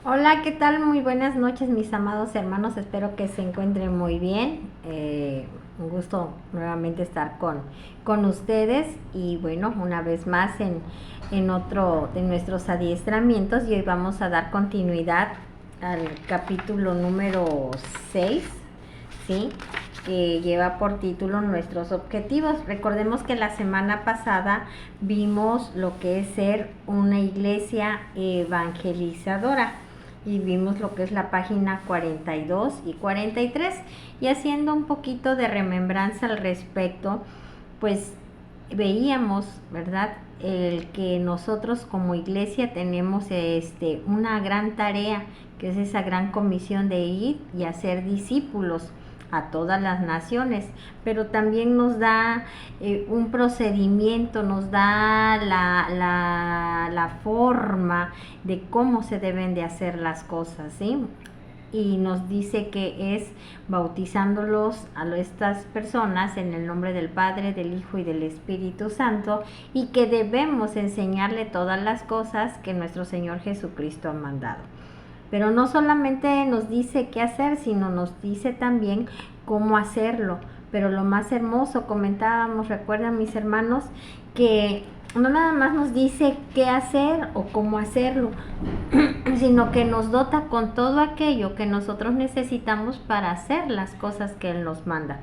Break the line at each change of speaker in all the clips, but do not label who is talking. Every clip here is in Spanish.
Hola, ¿qué tal? Muy buenas noches, mis amados hermanos. Espero que se encuentren muy bien. Un gusto nuevamente estar con ustedes y bueno, una vez más en otro de nuestros adiestramientos y hoy vamos a dar continuidad al capítulo número 6, ¿sí? Que lleva por título Nuestros Objetivos. Recordemos que la semana pasada vimos lo que es ser una iglesia evangelizadora y vimos lo que es la página 42 y 43 y haciendo un poquito de remembranza al respecto, pues veíamos, ¿verdad? El que nosotros como iglesia tenemos una gran tarea, que es esa gran comisión de ir y hacer discípulos a todas las naciones, pero también nos da un procedimiento, nos da la forma de cómo se deben de hacer las cosas, ¿sí? Y nos dice que es bautizándolos a estas personas en el nombre del Padre, del Hijo y del Espíritu Santo, y que debemos enseñarle todas las cosas que nuestro Señor Jesucristo ha mandado. Pero no solamente nos dice qué hacer, sino nos dice también cómo hacerlo. Pero lo más hermoso, comentábamos, recuerdan mis hermanos, que no nada más nos dice qué hacer o cómo hacerlo, sino que nos dota con todo aquello que nosotros necesitamos para hacer las cosas que Él nos manda.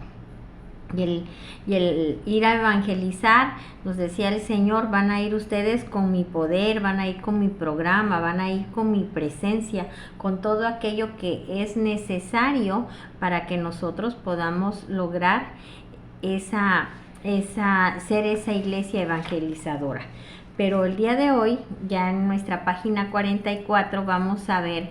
Y el ir a evangelizar, nos decía el Señor, van a ir ustedes con mi poder, van a ir con mi programa, van a ir con mi presencia, con todo aquello que es necesario para que nosotros podamos lograr ser esa iglesia evangelizadora. Pero el día de hoy, ya en nuestra página 44, vamos a ver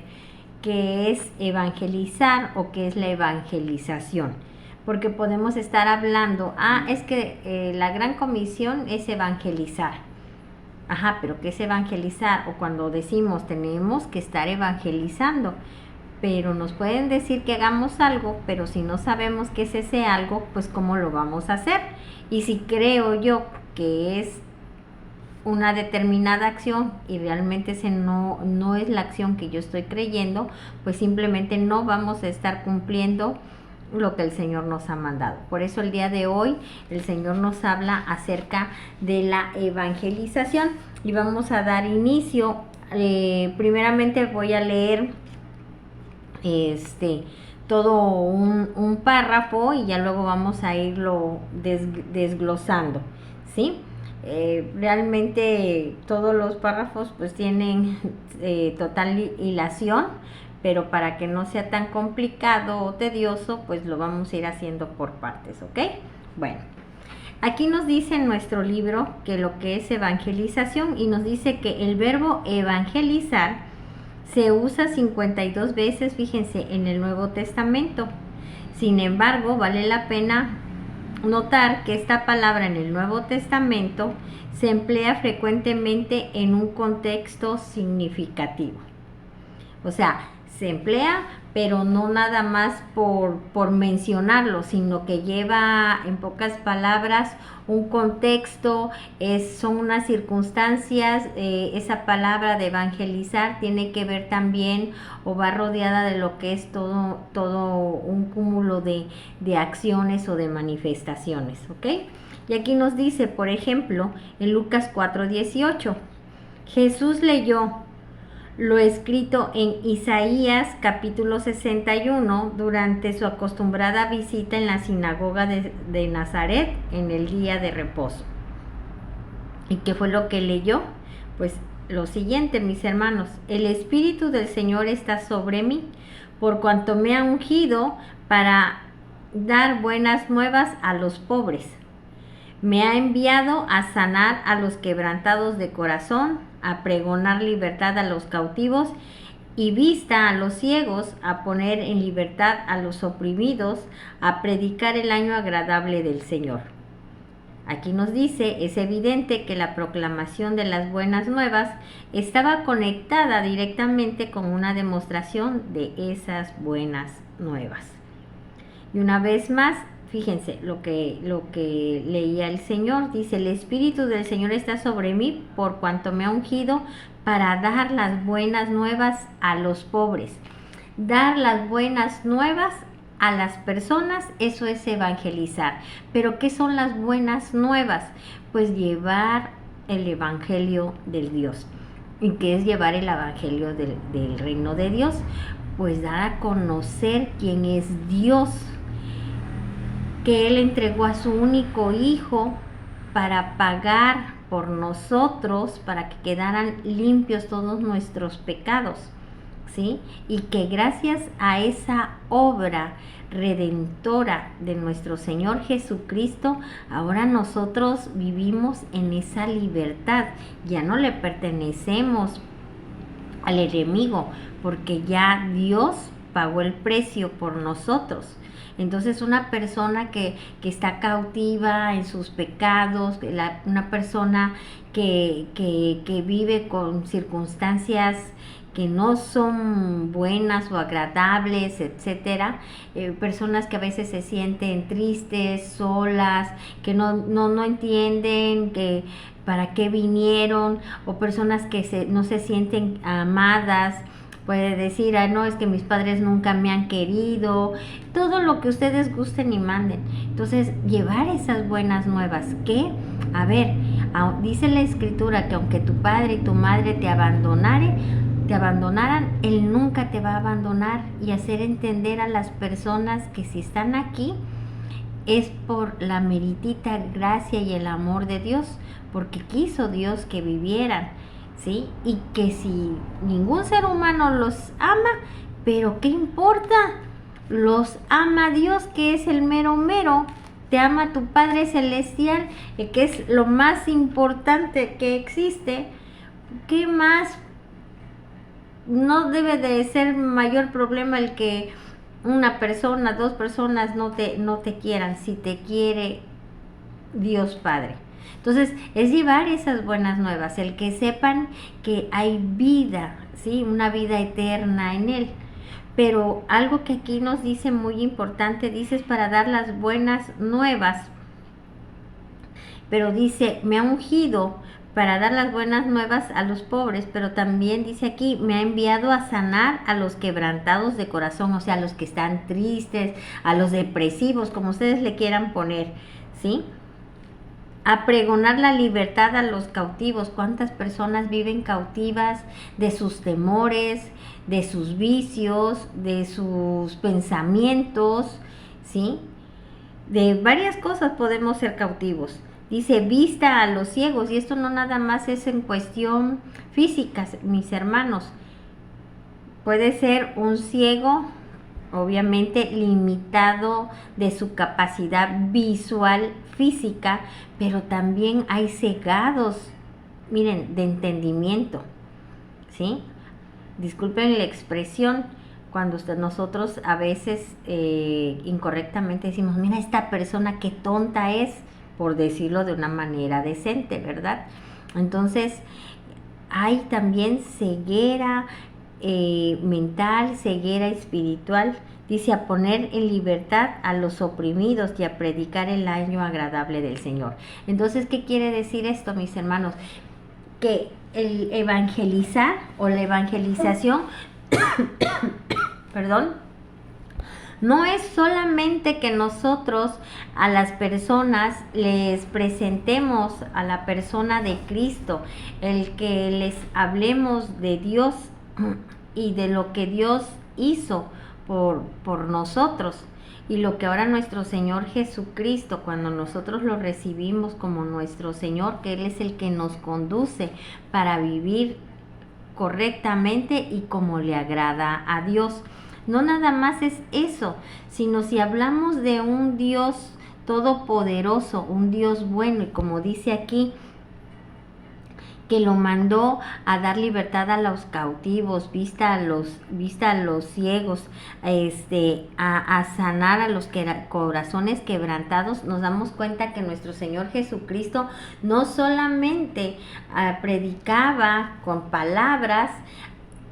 qué es evangelizar o qué es la evangelización. Porque podemos estar hablando, es que la gran comisión es evangelizar. Ajá, pero ¿qué es evangelizar? O cuando decimos tenemos que estar evangelizando, pero nos pueden decir que hagamos algo, pero si no sabemos qué es ese algo, pues ¿cómo lo vamos a hacer? Y si creo yo que es una determinada acción y realmente ese no es la acción que yo estoy creyendo, pues simplemente no vamos a estar cumpliendo lo que el Señor nos ha mandado. Por eso el día de hoy el Señor nos habla acerca de la evangelización y vamos a dar inicio. Primeramente voy a leer todo un párrafo y ya luego vamos a irlo desglosando, ¿sí? Realmente todos los párrafos pues tienen total hilación, pero para que no sea tan complicado o tedioso, pues lo vamos a ir haciendo por partes, ¿ok? Bueno, aquí nos dice en nuestro libro que lo que es evangelización y nos dice que el verbo evangelizar se usa 52 veces, fíjense, en el Nuevo Testamento. Sin embargo, vale la pena notar que esta palabra en el Nuevo Testamento se emplea frecuentemente en un contexto significativo. O sea, se emplea, pero no nada más por mencionarlo, sino que lleva en pocas palabras un contexto, son unas circunstancias. Esa palabra de evangelizar tiene que ver también o va rodeada de lo que es todo un cúmulo de acciones o de manifestaciones, ¿ok? Y aquí nos dice, por ejemplo, en Lucas 4:18, Jesús leyó lo escrito en Isaías capítulo 61 durante su acostumbrada visita en la sinagoga de Nazaret en el día de reposo. ¿Y qué fue lo que leyó? Pues lo siguiente, mis hermanos: el Espíritu del Señor está sobre mí, por cuanto me ha ungido para dar buenas nuevas a los pobres. Me ha enviado a sanar a los quebrantados de corazón, a pregonar libertad a los cautivos y vista a los ciegos, a poner en libertad a los oprimidos, a predicar el año agradable del Señor. Aquí nos dice, es evidente que la proclamación de las buenas nuevas estaba conectada directamente con una demostración de esas buenas nuevas. Y una vez más, fíjense lo que leía el Señor. Dice, el Espíritu del Señor está sobre mí por cuanto me ha ungido para dar las buenas nuevas a los pobres. Dar las buenas nuevas a las personas, eso es evangelizar. Pero ¿qué son las buenas nuevas? Pues llevar el evangelio del Dios. ¿Y qué es llevar el evangelio del reino de Dios? Pues dar a conocer quién es Dios, que Él entregó a su único hijo para pagar por nosotros, para que quedaran limpios todos nuestros pecados, ¿sí? Y que gracias a esa obra redentora de nuestro Señor Jesucristo, ahora nosotros vivimos en esa libertad. Ya no le pertenecemos al enemigo, porque ya Dios pagó el precio por nosotros. Entonces una persona que está cautiva en sus pecados, una persona que vive con circunstancias que no son buenas o agradables, etcétera, personas que a veces se sienten tristes, solas, que no entienden que para qué vinieron, o personas que no se sienten amadas. Puede decir, no, es que mis padres nunca me han querido, todo lo que ustedes gusten y manden. Entonces, llevar esas buenas nuevas, que, a ver, dice la Escritura que aunque tu padre y tu madre te abandonaran, Él nunca te va a abandonar, y hacer entender a las personas que si están aquí es por la meritita gracia y el amor de Dios, porque quiso Dios que vivieran, ¿sí? Y que si ningún ser humano los ama, pero ¿qué importa? Los ama Dios, que es el mero mero. Te ama tu Padre Celestial, que es lo más importante que existe. ¿Qué más? No debe de ser mayor problema el que una persona, dos personas no te quieran, si te quiere Dios Padre. Entonces, es llevar esas buenas nuevas, el que sepan que hay vida, ¿sí? Una vida eterna en Él. Pero algo que aquí nos dice muy importante, dice es para dar las buenas nuevas. Pero dice, me ha ungido para dar las buenas nuevas a los pobres, pero también dice aquí, me ha enviado a sanar a los quebrantados de corazón, o sea, a los que están tristes, a los depresivos, como ustedes le quieran poner, ¿sí? A pregonar la libertad a los cautivos. ¿Cuántas personas viven cautivas de sus temores, de sus vicios, de sus pensamientos, ¿sí? De varias cosas podemos ser cautivos. Dice, vista a los ciegos, y esto no nada más es en cuestión física, mis hermanos. Puede ser un ciego, obviamente limitado de su capacidad visual física, pero también hay cegados, miren, de entendimiento, ¿sí? Disculpen la expresión, cuando nosotros a veces incorrectamente decimos, mira esta persona qué tonta es, por decirlo de una manera decente, ¿verdad? Entonces, hay también ceguera mental, ceguera espiritual. Dice, a poner en libertad a los oprimidos y a predicar el año agradable del Señor. Entonces, ¿qué quiere decir esto, mis hermanos? Que el evangelizar o la evangelización, perdón, no es solamente que nosotros a las personas les presentemos a la persona de Cristo, el que les hablemos de Dios y de lo que Dios hizo por nosotros, y lo que ahora nuestro Señor Jesucristo, cuando nosotros lo recibimos como nuestro Señor, que Él es el que nos conduce para vivir correctamente y como le agrada a Dios. No nada más es eso, sino si hablamos de un Dios todopoderoso, un Dios bueno, y como dice aquí, que lo mandó a dar libertad a los cautivos, vista a los ciegos, a sanar a los corazones quebrantados, nos damos cuenta que nuestro Señor Jesucristo no solamente predicaba con palabras,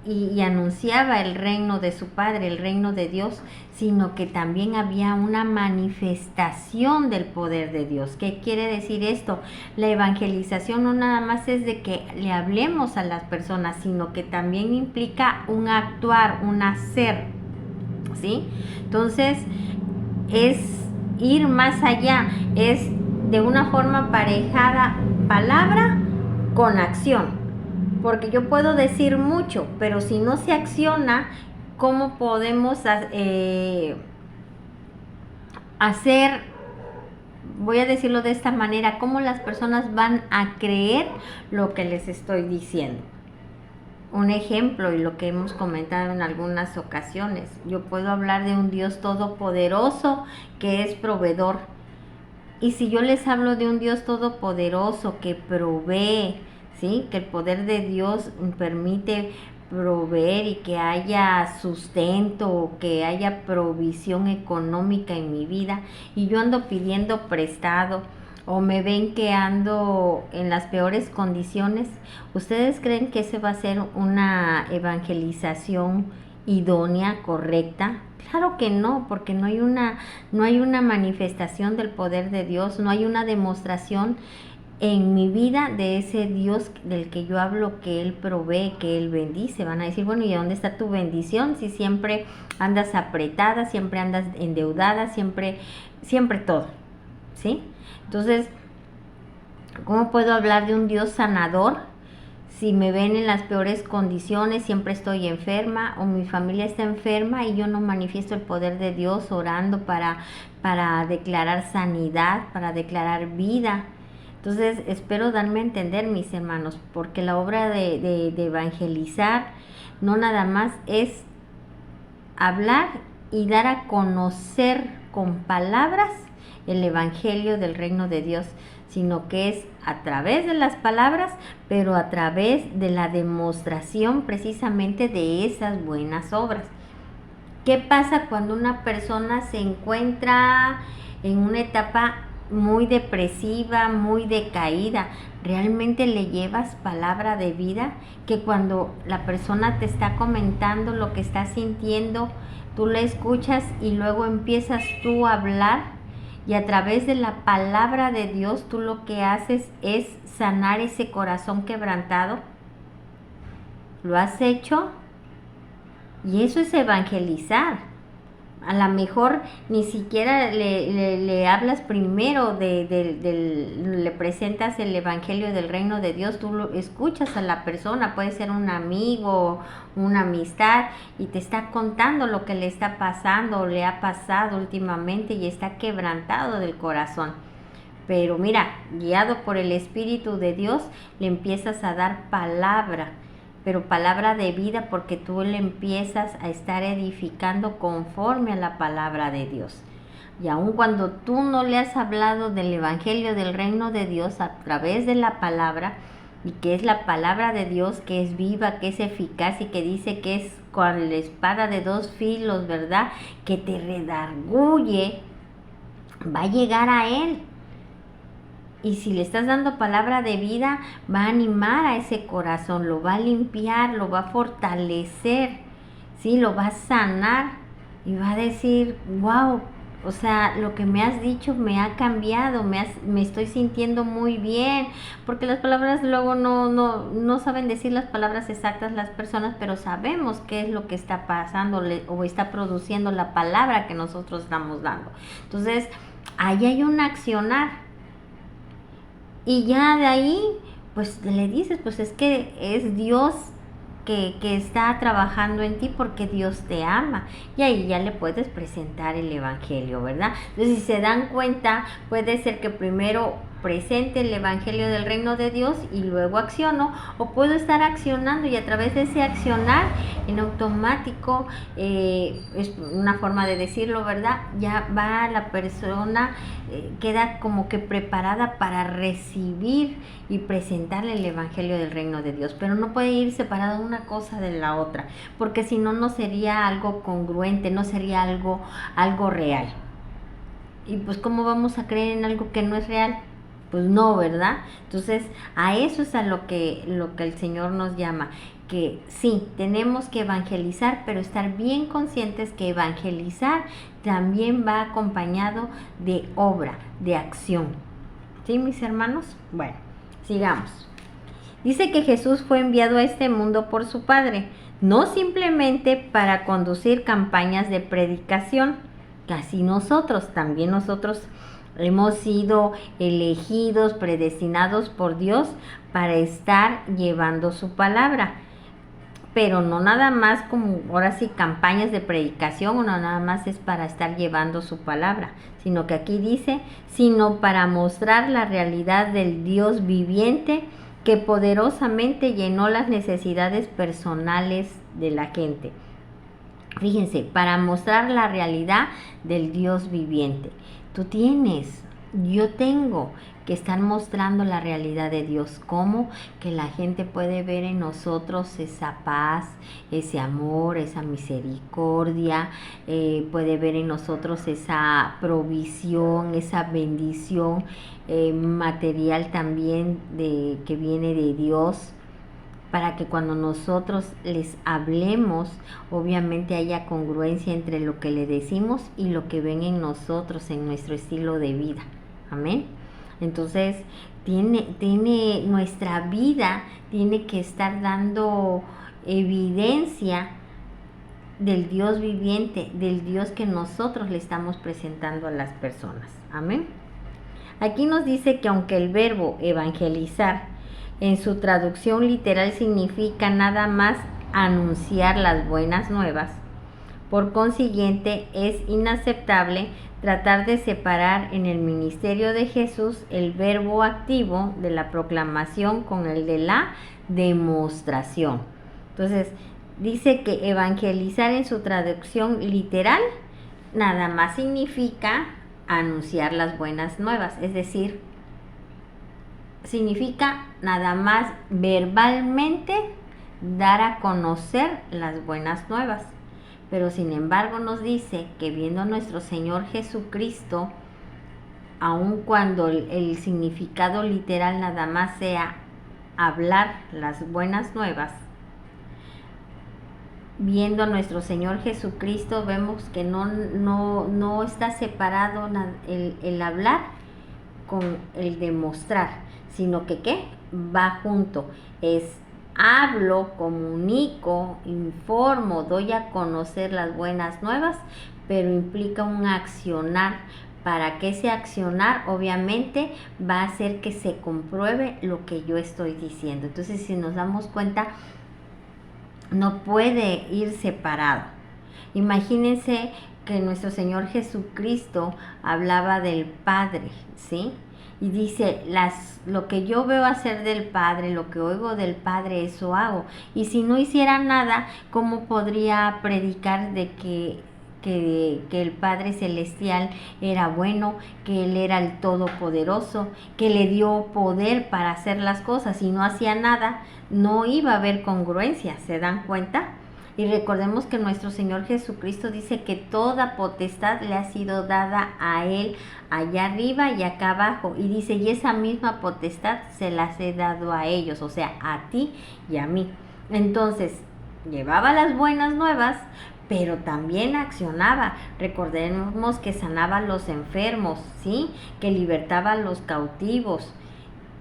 y anunciaba el reino de su Padre, el reino de Dios, sino que también había una manifestación del poder de Dios. ¿Qué quiere decir esto? La evangelización no nada más es de que le hablemos a las personas, sino que también implica un actuar, un hacer, ¿sí? Entonces, es ir más allá, es de una forma aparejada palabra con acción. Porque yo puedo decir mucho, pero si no se acciona, ¿cómo podemos hacer, voy a decirlo de esta manera, cómo las personas van a creer lo que les estoy diciendo? Un ejemplo, y lo que hemos comentado en algunas ocasiones, yo puedo hablar de un Dios todopoderoso que es proveedor. Y si yo les hablo de un Dios todopoderoso que provee, ¿sí? Que el poder de Dios permite proveer y que haya sustento, que haya provisión económica en mi vida, y yo ando pidiendo prestado, o me ven que ando en las peores condiciones, ¿ustedes creen que ese va a ser una evangelización idónea, correcta? Claro que no, porque no hay una manifestación del poder de Dios, no hay una demostración en mi vida de ese Dios del que yo hablo, que Él provee, que Él bendice. Van a decir, bueno, ¿y dónde está tu bendición? Si siempre andas apretada, siempre andas endeudada, siempre todo, ¿sí? Entonces, ¿cómo puedo hablar de un Dios sanador si me ven en las peores condiciones, siempre estoy enferma o mi familia está enferma y yo no manifiesto el poder de Dios orando para declarar sanidad, para declarar vida? Entonces, espero darme a entender, mis hermanos, porque la obra de evangelizar no nada más es hablar y dar a conocer con palabras el evangelio del reino de Dios, sino que es a través de las palabras, pero a través de la demostración precisamente de esas buenas obras. ¿Qué pasa cuando una persona se encuentra en una etapa muy depresiva, muy decaída? ¿Realmente le llevas palabra de vida? Que cuando la persona te está comentando lo que está sintiendo, tú la escuchas y luego empiezas tú a hablar, y a través de la palabra de Dios tú lo que haces es sanar ese corazón quebrantado. ¿Lo has hecho? Y eso es evangelizar. A lo mejor ni siquiera le hablas primero, le presentas el evangelio del reino de Dios, tú lo escuchas a la persona, puede ser un amigo, una amistad, y te está contando lo que le está pasando o le ha pasado últimamente y está quebrantado del corazón. Pero mira, guiado por el Espíritu de Dios, le empiezas a dar palabra, pero palabra de vida, porque tú le empiezas a estar edificando conforme a la palabra de Dios. Y aun cuando tú no le has hablado del evangelio del reino de Dios a través de la palabra, y que es la palabra de Dios, que es viva, que es eficaz y que dice que es con la espada de dos filos, ¿verdad? Que te redarguye, va a llegar a Él. Y si le estás dando palabra de vida, va a animar a ese corazón, lo va a limpiar, lo va a fortalecer, ¿sí? Lo va a sanar y va a decir, wow, o sea, lo que me has dicho me ha cambiado, me estoy sintiendo muy bien, porque las palabras luego no saben decir las palabras exactas las personas, pero sabemos qué es lo que está pasando o está produciendo la palabra que nosotros estamos dando. Entonces, ahí hay un accionar. Y ya de ahí, pues le dices, pues es que es Dios que está trabajando en ti, porque Dios te ama. Y ahí ya le puedes presentar el evangelio, ¿verdad? Entonces, si se dan cuenta, puede ser que primero presente el evangelio del reino de Dios y luego acciono, o puedo estar accionando y a través de ese accionar en automático, es una forma de decirlo, ¿verdad? Ya va la persona, queda como que preparada para recibir y presentarle el evangelio del reino de Dios, pero no puede ir separada una cosa de la otra, porque si no, no sería algo congruente, no sería algo real. Y pues, ¿cómo vamos a creer en algo que no es real? Pues no, ¿verdad? Entonces, a eso es a lo que el Señor nos llama. que sí, tenemos que evangelizar, pero estar bien conscientes que evangelizar también va acompañado de obra, de acción. ¿Sí, mis hermanos? Bueno, sigamos. Dice que Jesús fue enviado a este mundo por su Padre, no simplemente para conducir campañas de predicación, casi también nosotros hemos sido elegidos, predestinados por Dios para estar llevando su palabra. Pero no nada más como ahora sí campañas de predicación, o no nada más es para estar llevando su palabra, sino que aquí dice, sino para mostrar la realidad del Dios viviente que poderosamente llenó las necesidades personales de la gente. Fíjense, para mostrar la realidad del Dios viviente. Tú tienes, yo tengo que estar mostrando la realidad de Dios. ¿Cómo? Que la gente puede ver en nosotros esa paz, ese amor, esa misericordia, puede ver en nosotros esa provisión, esa bendición material también que viene de Dios, para que cuando nosotros les hablemos, obviamente haya congruencia entre lo que le decimos y lo que ven en nosotros, en nuestro estilo de vida. Amén. Entonces, nuestra vida tiene que estar dando evidencia del Dios viviente, del Dios que nosotros le estamos presentando a las personas. Amén. Aquí nos dice que aunque el verbo evangelizar en su traducción literal significa nada más anunciar las buenas nuevas, por consiguiente es inaceptable tratar de separar en el ministerio de Jesús el verbo activo de la proclamación con el de la demostración. Entonces, dice que evangelizar en su traducción literal nada más significa anunciar las buenas nuevas, es decir, significa nada más verbalmente dar a conocer las buenas nuevas. Pero sin embargo nos dice que viendo a nuestro Señor Jesucristo, aun cuando el significado literal nada más sea hablar las buenas nuevas, viendo a nuestro Señor Jesucristo vemos que no está separado el hablar con el demostrar, sino que ¿qué? Va junto. Es hablo, comunico, informo, doy a conocer las buenas nuevas, pero implica un accionar. Para que ese accionar obviamente va a hacer que se compruebe lo que yo estoy diciendo. Entonces, si nos damos cuenta, no puede ir separado. Imagínense que nuestro Señor Jesucristo hablaba del Padre, ¿sí? Y dice, lo que yo veo hacer del Padre, lo que oigo del Padre, eso hago. Y si no hiciera nada, ¿cómo podría predicar de que el Padre Celestial era bueno, que Él era el Todopoderoso, que le dio poder para hacer las cosas? Si no hacía nada, no iba a haber congruencia, ¿se dan cuenta? Y recordemos que nuestro Señor Jesucristo dice que toda potestad le ha sido dada a Él allá arriba y acá abajo. Y dice, y esa misma potestad se las he dado a ellos, o sea, a ti y a mí. Entonces, llevaba las buenas nuevas, pero también accionaba. Recordemos que sanaba a los enfermos, ¿sí? Que libertaba a los cautivos,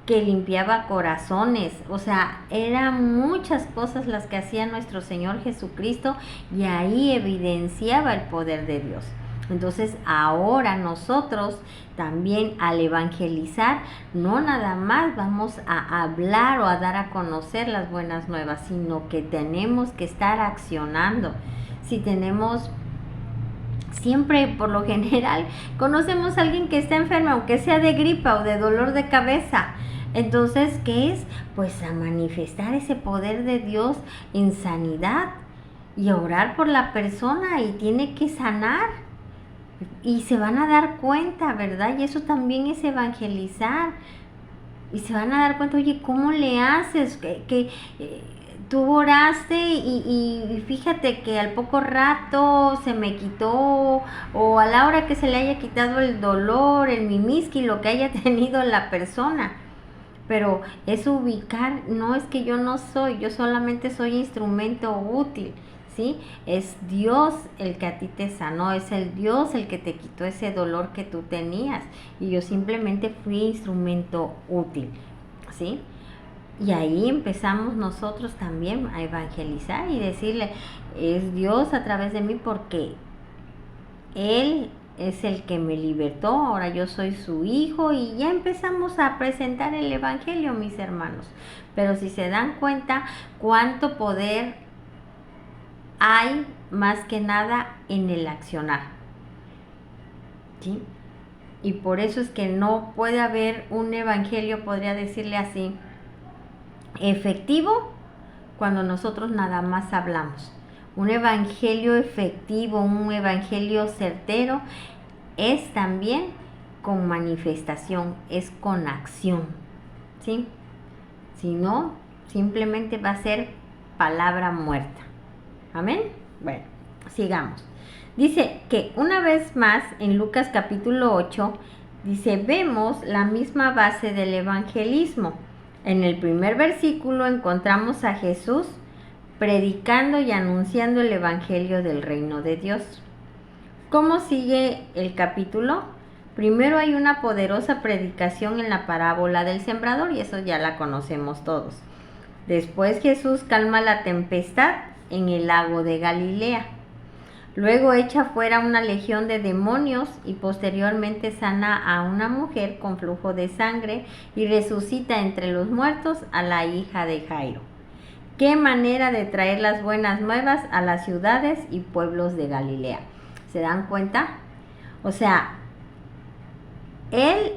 que limpiaba corazones. O sea, eran muchas cosas las que hacía nuestro Señor Jesucristo, y ahí evidenciaba el poder de Dios. Entonces ahora nosotros también, al evangelizar, no nada más vamos a hablar o a dar a conocer las buenas nuevas, sino que tenemos que estar accionando. Si tenemos, siempre por lo general conocemos a alguien que está enfermo, aunque sea de gripa o de dolor de cabeza. Entonces, ¿qué es? Pues a manifestar ese poder de Dios en sanidad y a orar por la persona, y tiene que sanar. Y se van a dar cuenta, ¿verdad? Y eso también es evangelizar. Y se van a dar cuenta, oye, ¿cómo le haces? Que tú oraste y fíjate que al poco rato se me quitó, o a la hora que se le haya quitado el dolor, el mimisqui, lo que haya tenido la persona. pero es ubicar, no es que yo no soy, yo solamente soy instrumento útil, ¿sí? Es Dios el que a ti te sanó, es el Dios el que te quitó ese dolor que tú tenías y yo simplemente fui instrumento útil, ¿sí? Y ahí empezamos nosotros también a evangelizar y decirle, es Dios a través de mí porque Él es el que me libertó, ahora yo soy su hijo y ya empezamos a presentar el evangelio, mis hermanos. Pero si se dan cuenta cuánto poder hay más que nada en el accionar, ¿sí? Y por eso es que no puede haber un evangelio, podría decirle así, efectivo cuando nosotros nada más hablamos. Un evangelio efectivo, un evangelio certero es también con manifestación, es con acción, ¿sí? Si no, simplemente va a ser palabra muerta. Amén. Bueno, sigamos. Dice que una vez más en Lucas capítulo 8, dice, vemos la misma base del evangelismo. En el primer versículo encontramos a Jesús predicando y anunciando el evangelio del reino de Dios. ¿Cómo sigue el capítulo? Primero hay una poderosa predicación en la parábola del sembrador y eso ya la conocemos todos. Después Jesús calma la tempestad en el lago de Galilea. Luego echa fuera una legión de demonios y posteriormente sana a una mujer con flujo de sangre y resucita entre los muertos a la hija de Jairo. Qué manera de traer las buenas nuevas a las ciudades y pueblos de Galilea. ¿Se dan cuenta? O sea, él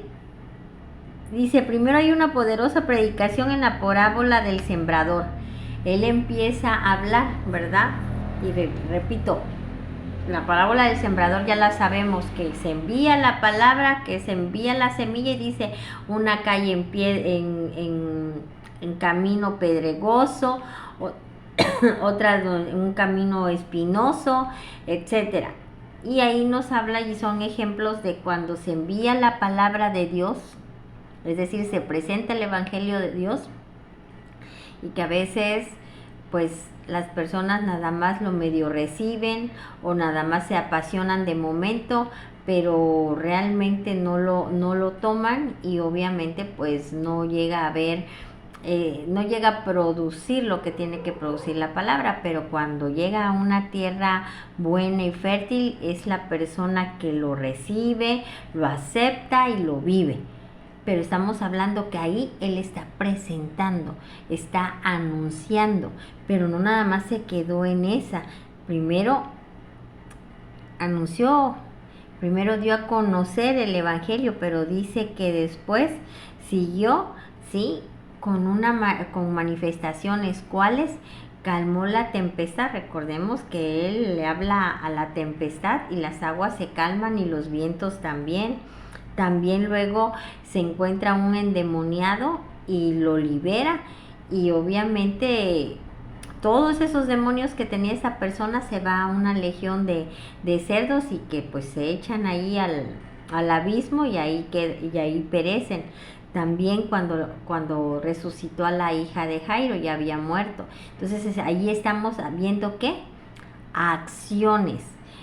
dice, primero hay una poderosa predicación en la parábola del sembrador. Él empieza a hablar, ¿verdad? Y repito, la parábola del sembrador ya la sabemos, que se envía la palabra, que se envía la semilla y dice una calle en camino pedregoso, otra un camino espinoso, etcétera. Y ahí nos habla y son ejemplos de cuando se envía la palabra de Dios, es decir, se presenta el evangelio de Dios y que a veces pues las personas nada más lo medio reciben o nada más se apasionan de momento, pero realmente no lo toman y obviamente pues no llega a ver, no llega a producir lo que tiene que producir la palabra, pero cuando llega a una tierra buena y fértil es la persona que lo recibe, lo acepta y lo vive. Pero estamos hablando que ahí él está presentando, está anunciando, pero no nada más se quedó en esa. Primero anunció, primero dio a conocer el evangelio, pero dice que después siguió, ¿sí? Con manifestaciones, ¿cuáles? Calmó la tempestad. Recordemos que él le habla a la tempestad y las aguas se calman y los vientos también. También luego se encuentra un endemoniado y lo libera y obviamente todos esos demonios que tenía esa persona se va a una legión de cerdos y que pues se echan ahí al abismo y ahí perecen. También cuando resucitó a la hija de Jairo ya había muerto. Entonces ahí estamos viendo ¿qué? Acciones.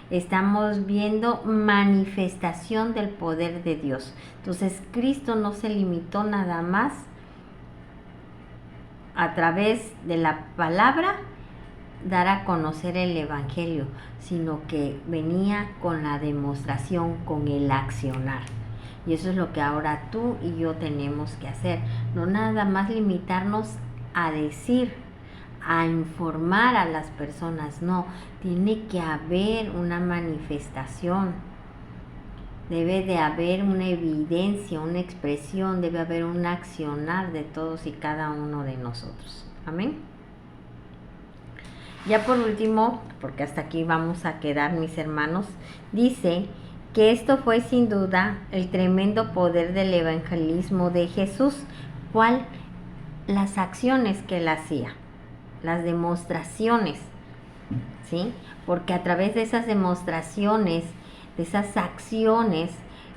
Estamos viendo manifestación del poder de Dios. Entonces Cristo no se limitó nada más a través de la palabra dar a conocer el evangelio, sino que venía con la demostración, con el accionar. Y eso es lo que ahora tú y yo tenemos que hacer. No nada más limitarnos a decir, a informar a las personas, no, tiene que haber una manifestación, debe de haber una evidencia, una expresión, debe haber un accionar de todos y cada uno de nosotros. Amén. Ya por último, porque hasta aquí vamos a quedar, mis hermanos, dice que esto fue sin duda el tremendo poder del evangelismo de Jesús. ¿Cuál? Las acciones que él hacía, las demostraciones, ¿sí? Porque a través de esas demostraciones, de esas acciones,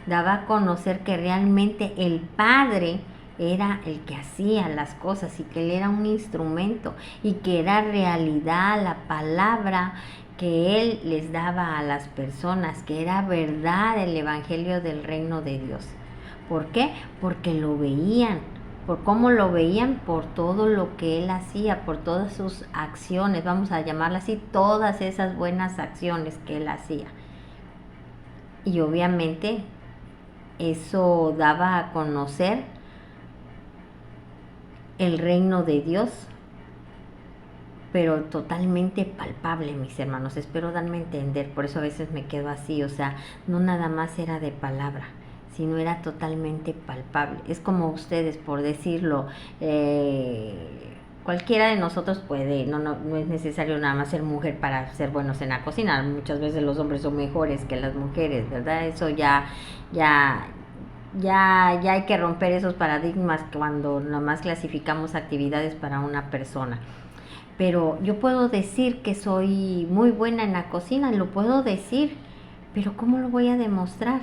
daba a conocer que realmente el Padre era el que hacía las cosas y que él era un instrumento y que era realidad la palabra que él les daba a las personas, que era verdad el evangelio del reino de Dios. ¿Por qué? Porque lo veían. ¿Por cómo lo veían? Por todo lo que él hacía, por todas sus acciones, vamos a llamarla así, todas esas buenas acciones que él hacía. Y obviamente eso daba a conocer el reino de Dios, pero totalmente palpable, mis hermanos. Espero darme a entender, por eso a veces me quedo así, o sea, no nada más era de palabra, sino era totalmente palpable. Es como ustedes, por decirlo, cualquiera de nosotros puede, no es necesario nada más ser mujer para ser buenos en la cocina. Muchas veces los hombres son mejores que las mujeres, ¿verdad? Eso ya hay que romper esos paradigmas cuando nomás clasificamos actividades para una persona. Pero yo puedo decir que soy muy buena en la cocina, lo puedo decir, pero ¿cómo lo voy a demostrar?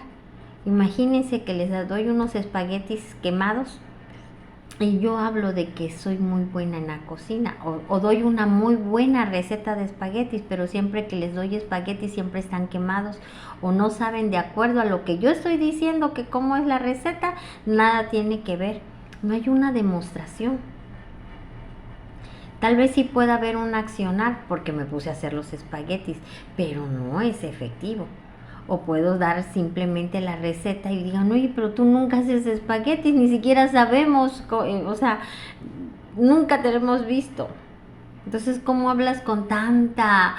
Imagínense que les doy unos espaguetis quemados y yo hablo de que soy muy buena en la cocina, o doy una muy buena receta de espaguetis, pero siempre que les doy espaguetis siempre están quemados o no saben de acuerdo a lo que yo estoy diciendo que cómo es la receta, nada tiene que ver, no hay una demostración. Tal vez sí pueda haber un accionar porque me puse a hacer los espaguetis, pero no es efectivo. O puedo dar simplemente la receta y digan, oye, pero tú nunca haces espaguetis, ni siquiera sabemos, o sea, nunca te lo hemos visto. Entonces, ¿cómo hablas con tanta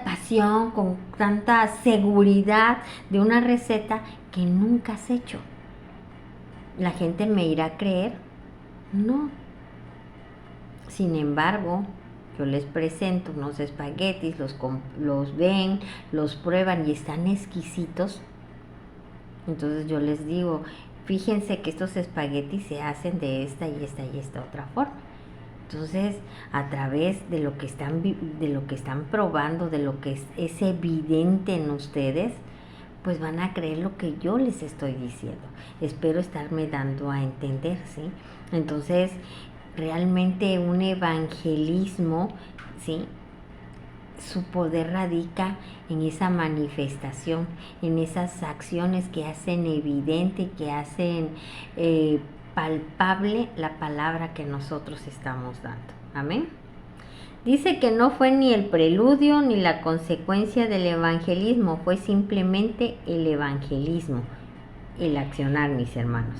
pasión, con tanta seguridad de una receta que nunca has hecho? ¿La gente me irá a creer? No. Sin embargo, yo les presento unos espaguetis, los ven, los prueban y están exquisitos. Entonces yo les digo, fíjense que estos espaguetis se hacen de esta y esta y esta otra forma. Entonces, a través de lo que están probando, de lo que es evidente en ustedes, pues van a creer lo que yo les estoy diciendo. Espero estarme dando a entender, ¿sí? Entonces, realmente un evangelismo, ¿sí? Su poder radica en esa manifestación, en esas acciones que hacen evidente, que hacen palpable la palabra que nosotros estamos dando. Amén. Dice que no fue ni el preludio ni la consecuencia del evangelismo, fue simplemente el evangelismo, el accionar, mis hermanos.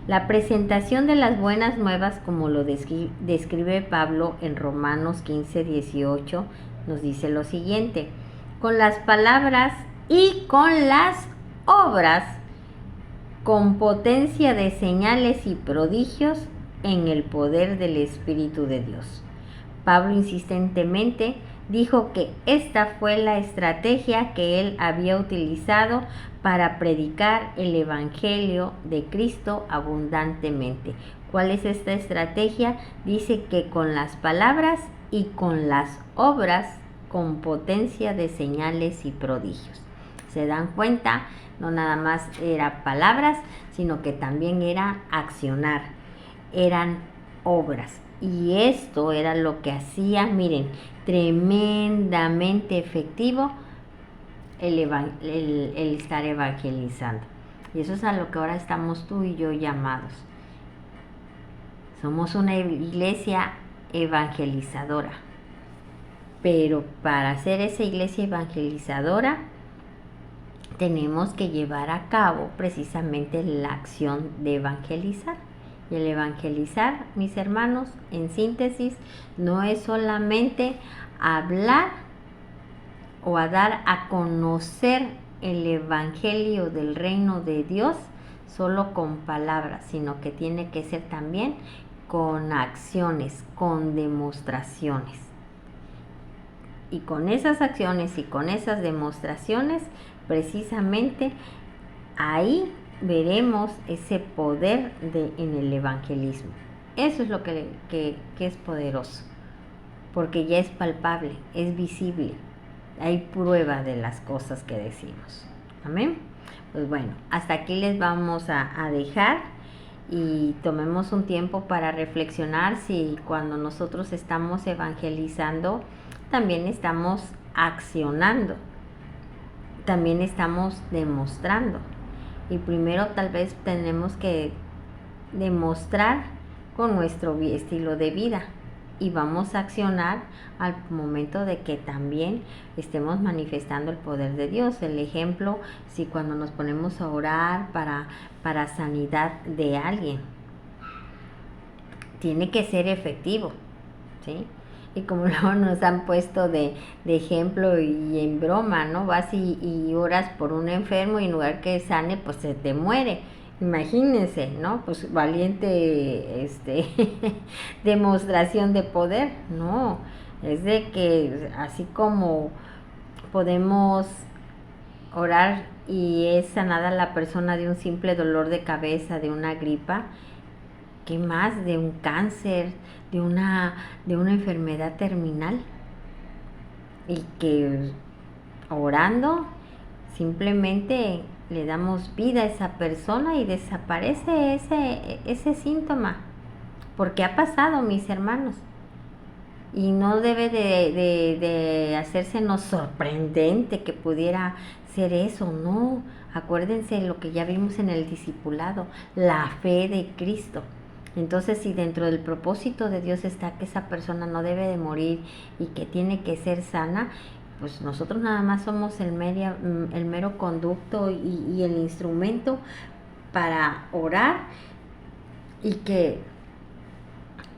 La presentación de las buenas nuevas, como lo describe Pablo en Romanos 15:18, nos dice lo siguiente: con las palabras y con las obras, con potencia de señales y prodigios en el poder del Espíritu de Dios. Pablo insistentemente dijo que esta fue la estrategia que él había utilizado para predicar el Evangelio de Cristo abundantemente. ¿Cuál es esta estrategia? Dice que con las palabras y con las obras, con potencia de señales y prodigios. ¿Se dan cuenta? No nada más era palabras, sino que también era accionar, eran obras. Y esto era lo que hacía, miren, tremendamente efectivo el estar evangelizando. Y eso es a lo que ahora estamos tú y yo llamados. Somos una iglesia evangelizadora. Pero para ser esa iglesia evangelizadora, tenemos que llevar a cabo precisamente la acción de evangelizar. Y el evangelizar, mis hermanos, en síntesis, no es solamente hablar o a dar a conocer el evangelio del reino de Dios solo con palabras, sino que tiene que ser también con acciones, con demostraciones. Y con esas acciones y con esas demostraciones, precisamente ahí veremos ese poder en el evangelismo. Eso es lo que es poderoso, porque ya es palpable, es visible, hay prueba de las cosas que decimos. Amén. Pues bueno, hasta aquí les vamos a dejar y tomemos un tiempo para reflexionar si cuando nosotros estamos evangelizando también estamos accionando, también estamos demostrando. Y primero tal vez tenemos que demostrar con nuestro estilo de vida y vamos a accionar al momento de que también estemos manifestando el poder de Dios. El ejemplo, si cuando nos ponemos a orar para sanidad de alguien, tiene que ser efectivo, ¿sí? Y como luego nos han puesto de ejemplo y en broma, ¿no? Vas y oras por un enfermo y en lugar que sane, pues se te muere. Imagínense, ¿no? Pues valiente demostración de poder. No, es de que así como podemos orar y es sanada la persona de un simple dolor de cabeza, de una gripa, ¿qué más? De un cáncer, de una enfermedad terminal. Y que orando simplemente le damos vida a esa persona y desaparece ese síntoma. Porque ha pasado, mis hermanos. Y no debe de hacérsenos sorprendente que pudiera ser eso, no. Acuérdense lo que ya vimos en el discipulado, la fe de Cristo. Entonces, si dentro del propósito de Dios está que esa persona no debe de morir y que tiene que ser sana, pues nosotros nada más somos el mero conducto y el instrumento para orar y que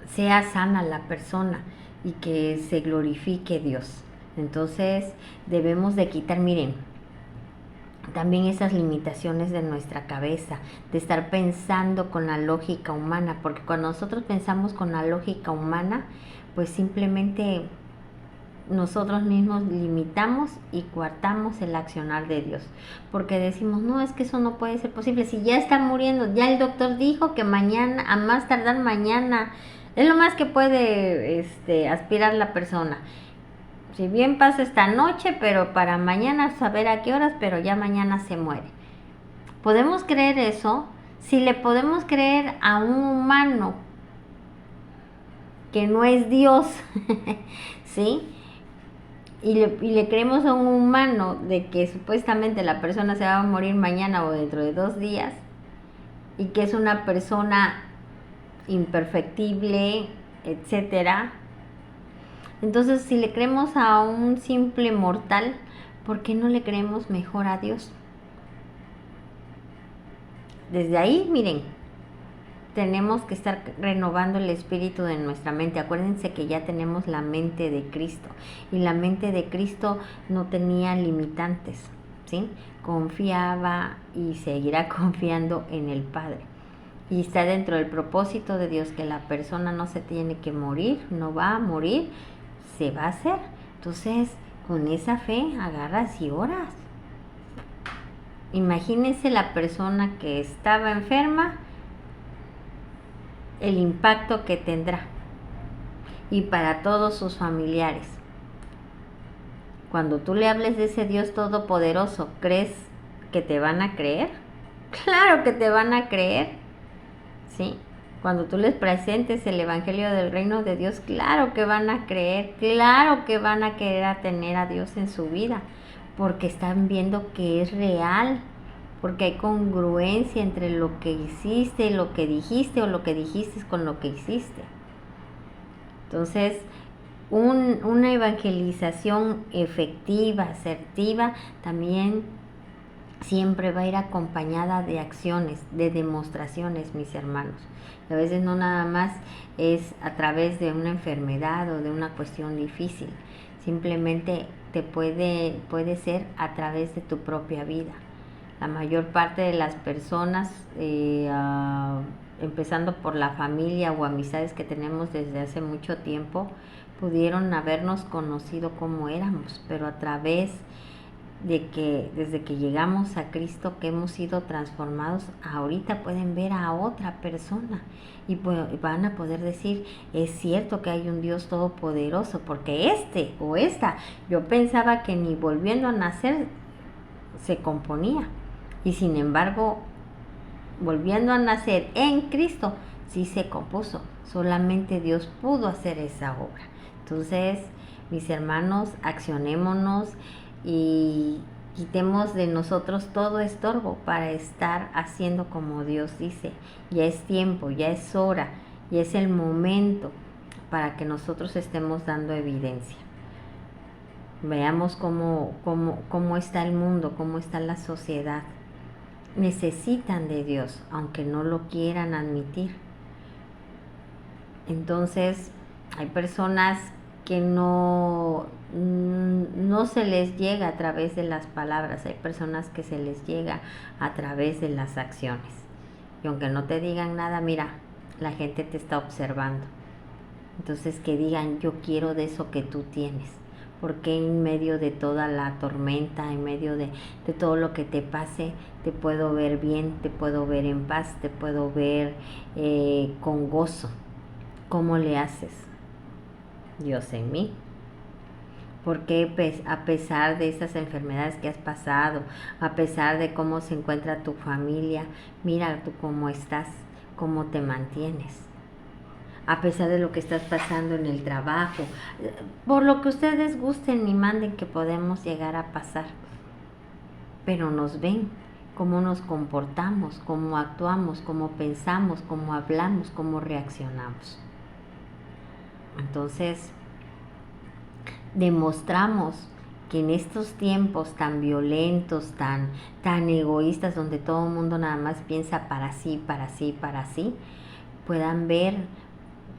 sea sana la persona y que se glorifique Dios. Entonces debemos de quitar, miren, también esas limitaciones de nuestra cabeza, de estar pensando con la lógica humana, porque cuando nosotros pensamos con la lógica humana, pues simplemente nosotros mismos limitamos y coartamos el accionar de Dios, porque decimos, no, es que eso no puede ser posible, si ya está muriendo, ya el doctor dijo que mañana, a más tardar mañana, es lo más que puede aspirar la persona. Si bien pasa esta noche, pero para mañana saber a qué horas, pero ya mañana se muere. ¿Podemos creer eso? Si le podemos creer a un humano que no es Dios, ¿sí? Y le creemos a un humano de que supuestamente la persona se va a morir mañana o dentro de 2 días, y que es una persona imperfectible, etcétera. Entonces, si le creemos a un simple mortal, ¿por qué no le creemos mejor a Dios? Desde ahí, miren, tenemos que estar renovando el espíritu de nuestra mente. Acuérdense que ya tenemos la mente de Cristo, y la mente de Cristo no tenía limitantes, ¿sí? Confiaba y seguirá confiando en el Padre. Y está dentro del propósito de Dios que la persona no se tiene que morir, no va a morir, se va a hacer. Entonces, con esa fe agarras y oras. Imagínense la persona que estaba enferma, el impacto que tendrá, y para todos sus familiares. Cuando tú le hables de ese Dios todopoderoso, ¿crees que te van a creer? Claro que te van a creer, ¿sí? Cuando tú les presentes el Evangelio del Reino de Dios, claro que van a creer, claro que van a querer tener a Dios en su vida, porque están viendo que es real, porque hay congruencia entre lo que hiciste, lo que dijiste, o lo que dijiste con lo que hiciste. Entonces, una evangelización efectiva, asertiva, también siempre va a ir acompañada de acciones, de demostraciones, mis hermanos. A veces no nada más es a través de una enfermedad o de una cuestión difícil, simplemente puede ser a través de tu propia vida. La mayor parte de las personas, empezando por la familia o amistades que tenemos desde hace mucho tiempo, pudieron habernos conocido como éramos, pero a través de que desde que llegamos a Cristo, que hemos sido transformados, ahorita pueden ver a otra persona y van a poder decir, es cierto que hay un Dios todopoderoso, porque o esta, yo pensaba que ni volviendo a nacer se componía, y sin embargo volviendo a nacer en Cristo, sí se compuso. Solamente Dios pudo hacer esa obra. Entonces, mis hermanos, accionémonos y quitemos de nosotros todo estorbo para estar haciendo como Dios dice. Ya es tiempo, ya es hora, ya es el momento para que nosotros estemos dando evidencia. Veamos cómo está el mundo, cómo está la sociedad. Necesitan de Dios, aunque no lo quieran admitir. Entonces, hay personas que no se les llega a través de las palabras, hay personas que se les llega a través de las acciones. Y aunque no te digan nada, mira, la gente te está observando. Entonces que digan, yo quiero de eso que tú tienes. Porque en medio de toda la tormenta, en medio de todo lo que te pase, te puedo ver bien, te puedo ver en paz, te puedo ver con gozo. ¿Cómo le haces? Dios en mí. Porque pues, a pesar de esas enfermedades que has pasado, a pesar de cómo se encuentra tu familia, mira tú cómo estás, cómo te mantienes. A pesar de lo que estás pasando en el trabajo, por lo que ustedes gusten y manden que podemos llegar a pasar. Pero nos ven cómo nos comportamos, cómo actuamos, cómo pensamos, cómo hablamos, cómo reaccionamos. Entonces, demostramos que en estos tiempos tan violentos, tan egoístas, donde todo el mundo nada más piensa para sí, puedan ver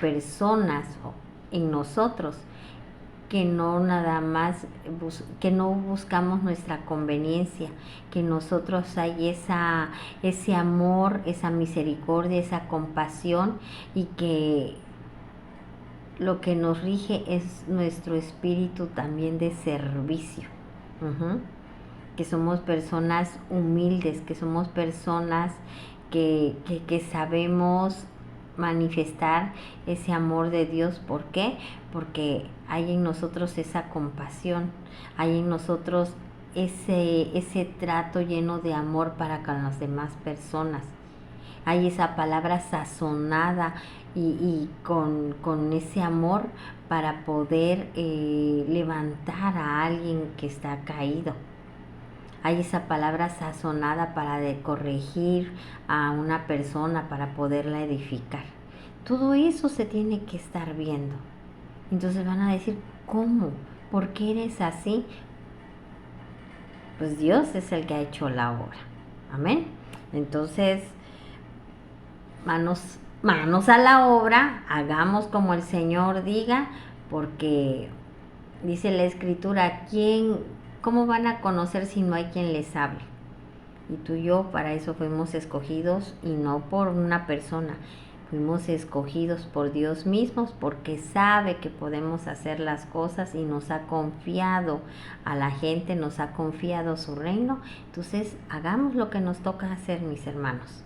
personas en nosotros que no nada más que no buscamos nuestra conveniencia, que en nosotros hay ese amor, esa misericordia, esa compasión, y que lo que nos rige es nuestro espíritu también de servicio. Que somos personas humildes, que somos personas que sabemos manifestar ese amor de Dios. ¿Por qué? Porque hay en nosotros esa compasión, hay en nosotros ese trato lleno de amor para con las demás personas. Hay esa palabra sazonada y con ese amor para poder levantar a alguien que está caído. Hay esa palabra sazonada para corregir a una persona, para poderla edificar. Todo eso se tiene que estar viendo. Entonces van a decir, ¿cómo? ¿Por qué eres así? Pues Dios es el que ha hecho la obra. Amén. Entonces, manos a la obra, hagamos como el Señor diga, porque dice la Escritura, ¿cómo van a conocer si no hay quien les hable? Y tú y yo para eso fuimos escogidos, y no por una persona, fuimos escogidos por Dios mismo, porque sabe que podemos hacer las cosas y nos ha confiado a la gente, nos ha confiado su reino. Entonces hagamos lo que nos toca hacer, mis hermanos.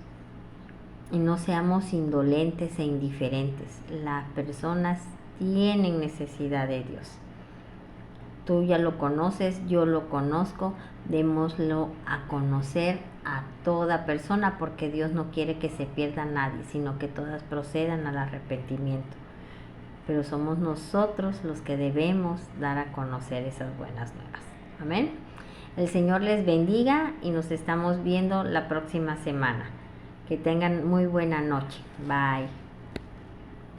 Y no seamos indolentes e indiferentes. Las personas tienen necesidad de Dios. Tú ya lo conoces, yo lo conozco, démoslo a conocer a toda persona, porque Dios no quiere que se pierda nadie, sino que todas procedan al arrepentimiento. Pero somos nosotros los que debemos dar a conocer esas buenas nuevas. Amén. El Señor les bendiga y nos estamos viendo la próxima semana. Que tengan muy buena noche. Bye.